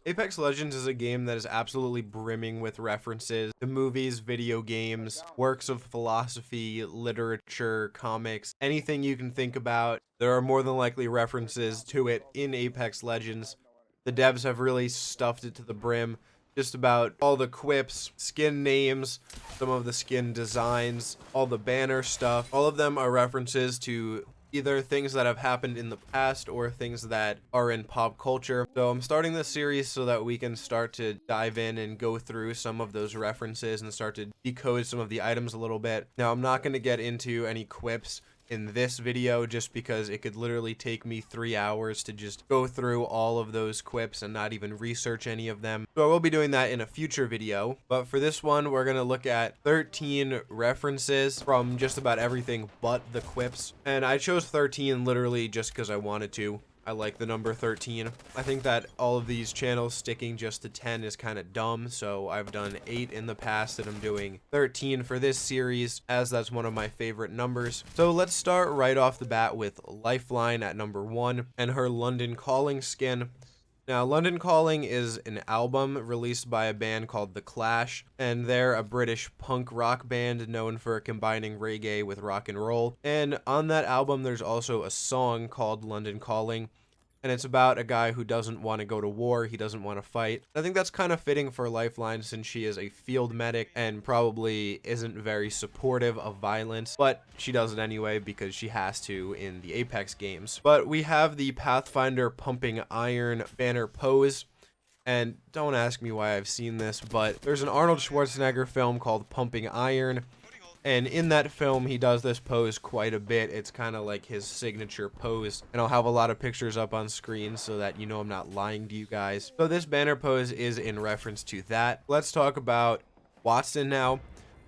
Apex Legends is a game that is absolutely brimming with references to movies, video games, works of philosophy, literature, comics, anything you can think about. There are more than likely references to it in Apex Legends. The devs have really stuffed it to the brim. Just about all the quips, skin names, some of the skin designs, all the banner stuff, all of them are references to either things that have happened in the past or things that are in pop culture. So I'm starting this series so that we can start to dive in and go through some of those references and start to decode some of the items a little bit. Now, I'm not going to get into any quips in this video just because it could literally take me 3 hours to just go through all of those quips and not even research any of them. So I will be doing that in a future video, but for this one we're going to look at 13 references from just about everything but the quips, and I chose 13 literally just because I wanted to. I like the number 13. I think that all of these channels sticking just to 10 is kind of dumb, so I've done 8 in the past and I'm doing 13 for this series as that's one of my favorite numbers. So let's start right off the bat with Lifeline at number 1 and her London Calling skin. Now, London Calling is an album released by a band called The Clash, and they're a British punk rock band known for combining reggae with rock and roll. And on that album, there's also a song called London Calling, and it's about a guy who doesn't want to go to war, he doesn't want to fight. I think that's kind of fitting for Lifeline since she is a field medic and probably isn't very supportive of violence, but she does it anyway because she has to in the Apex games. But we have the Pathfinder Pumping Iron banner pose, and don't ask me why I've seen this, but there's an Arnold Schwarzenegger film called Pumping Iron, and in that film, he does this pose quite a bit. It's kind of like his signature pose. And I'll have a lot of pictures up on screen so that you know I'm not lying to you guys. So this banner pose is in reference to that. Let's talk about Watson now.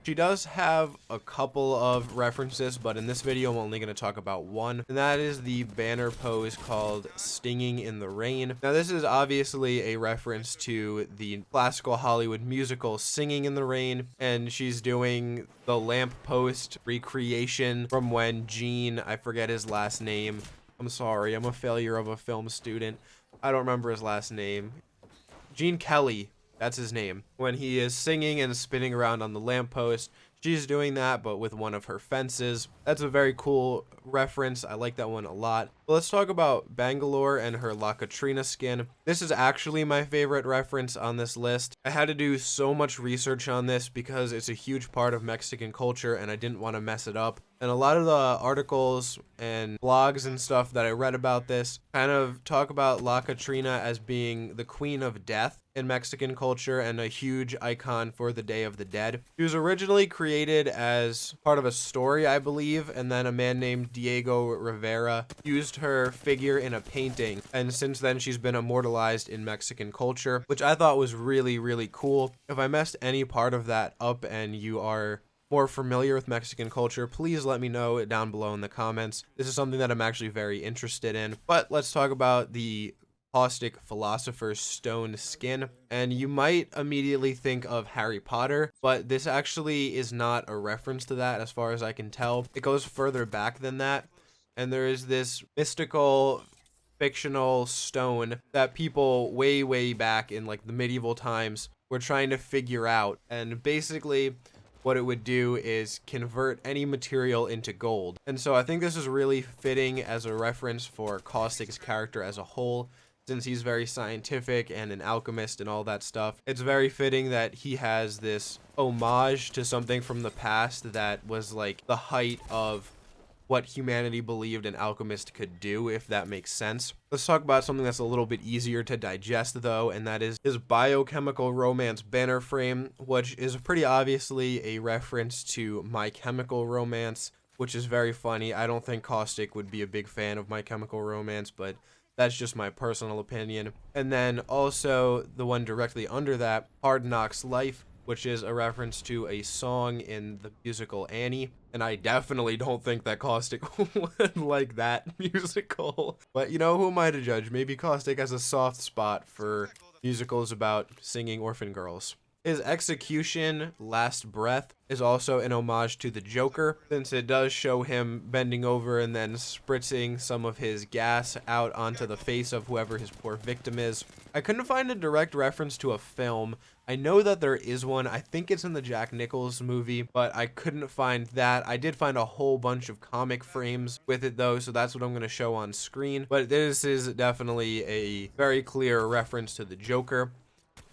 She does have a couple of references, but in this video, I'm only going to talk about one, and that is the banner pose called Stinging in the Rain. Now, this is obviously a reference to the classical Hollywood musical Singing in the Rain, and she's doing the lamppost recreation from when Gene, I forget his last name. I'm sorry, I'm a failure of a film student. I don't remember his last name. Gene Kelly. That's his name. When he is singing and spinning around on the lamppost, she's doing that, but with one of her fences. That's a very cool reference. I like that one a lot. But let's talk about Bangalore and her La Katrina skin. This is actually my favorite reference on this list. I had to do so much research on this because it's a huge part of Mexican culture and I didn't want to mess it up. And a lot of the articles and blogs and stuff that I read about this kind of talk about La Katrina as being the queen of death in Mexican culture and a huge icon for the Day of the Dead. She was originally created as part of a story, I believe, and then a man named Diego Rivera used her figure in a painting, and since then she's been immortalized in Mexican culture, which I thought was really, really cool. If I messed any part of that up and you are more familiar with Mexican culture, please let me know down below in the comments. This is something that I'm actually very interested in. But let's talk about the Caustic Philosopher's Stone skin, and you might immediately think of Harry Potter, but this actually is not a reference to that as far as I can tell. It goes further back than that, and there is this mystical fictional stone that people way back in like the medieval times were trying to figure out, and basically what it would do is convert any material into gold. And so I think this is really fitting as a reference for Caustic's character as a whole, since he's very scientific and an alchemist and all that stuff. It's very fitting that he has this homage to something from the past that was like the height of what humanity believed an alchemist could do, if that makes sense. Let's talk about something that's a little bit easier to digest though, and that is his biochemical romance banner frame, which is pretty obviously a reference to My Chemical Romance, which is very funny. I don't think Caustic would be a big fan of My Chemical Romance, but that's just my personal opinion. And then also the one directly under that, Hard Knocks Life, which is a reference to a song in the musical Annie. And I definitely don't think that Caustic would like that musical. But you know, who am I to judge? Maybe Caustic has a soft spot for musicals about singing orphan girls. His execution, Last Breath, is also an homage to the Joker, since it does show him bending over and then spritzing some of his gas out onto the face of whoever his poor victim is. I couldn't find a direct reference to a film. I know that there is one. I think it's in the Jack Nicholson movie, but I couldn't find that. I did find a whole bunch of comic frames with it though, so that's what I'm going to show on screen. But this is definitely a very clear reference to the Joker.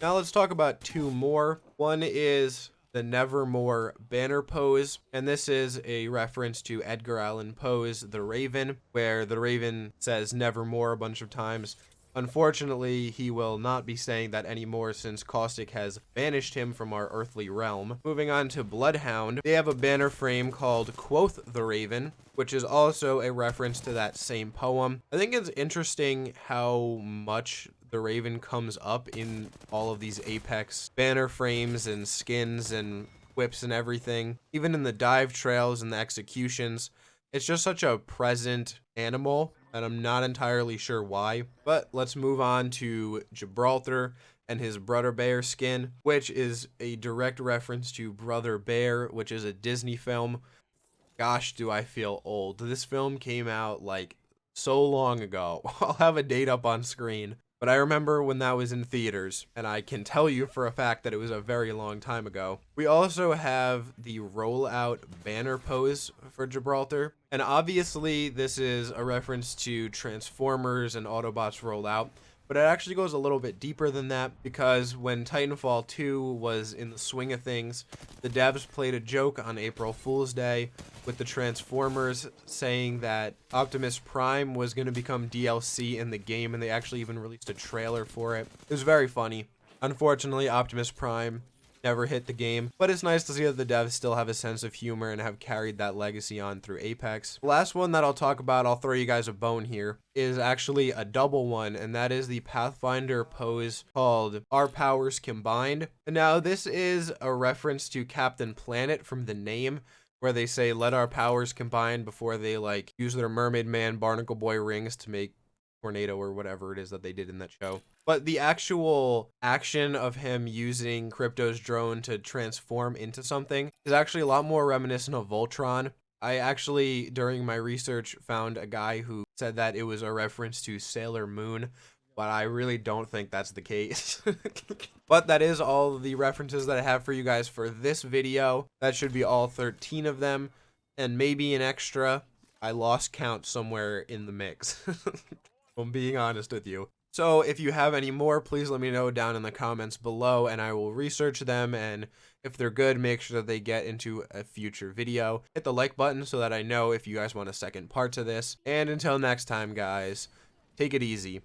Now let's talk about two more. One is the Nevermore banner pose, and this is a reference to Edgar Allan Poe's The Raven, where the Raven says Nevermore a bunch of times. Unfortunately, he will not be saying that anymore since Caustic has banished him from our earthly realm. Moving on to Bloodhound, they have a banner frame called Quoth the Raven, which is also a reference to that same poem. I think it's interesting how much the Raven comes up in all of these Apex banner frames and skins and whips and everything. Even in the dive trails and the executions, it's just such a present animal, and I'm not entirely sure why. But let's move on to Gibraltar and his Brother Bear skin, which is a direct reference to Brother Bear, which is a Disney film. Gosh, do I feel old. This film came out like so long ago. I'll have a date up on screen, but I remember when that was in theaters, and I can tell you for a fact that it was a very long time ago. We also have the rollout banner pose for Gibraltar, and obviously this is a reference to Transformers and Autobots Rollout, but it actually goes a little bit deeper than that, because when Titanfall 2 was in the swing of things, the devs played a joke on April Fool's Day with the Transformers saying that Optimus Prime was going to become DLC in the game, and they actually even released a trailer for it. It was very funny. Unfortunately, Optimus Prime never hit the game, but it's nice to see that the devs still have a sense of humor and have carried that legacy on through Apex. The last one that I'll talk about, I'll throw you guys a bone here, is actually a double one, and that is the Pathfinder pose called Our Powers Combined. And now this is a reference to Captain Planet from the name, where they say let our powers combine before they like use their Mermaid Man Barnacle Boy rings to make tornado or whatever it is that they did in that show. But the actual action of him using Crypto's drone to transform into something is actually a lot more reminiscent of Voltron. I actually, during my research, found a guy who said that it was a reference to Sailor Moon, but I really don't think that's the case. But that is all the references that I have for you guys for this video. That should be all 13 of them, and maybe an extra. I lost count somewhere in the mix. I'm being honest with you. So if you have any more, please let me know down in the comments below, and I will research them, and if they're good, make sure that they get into a future video. Hit the like button so that I know if you guys want a second part to this. And until next time, guys, take it easy.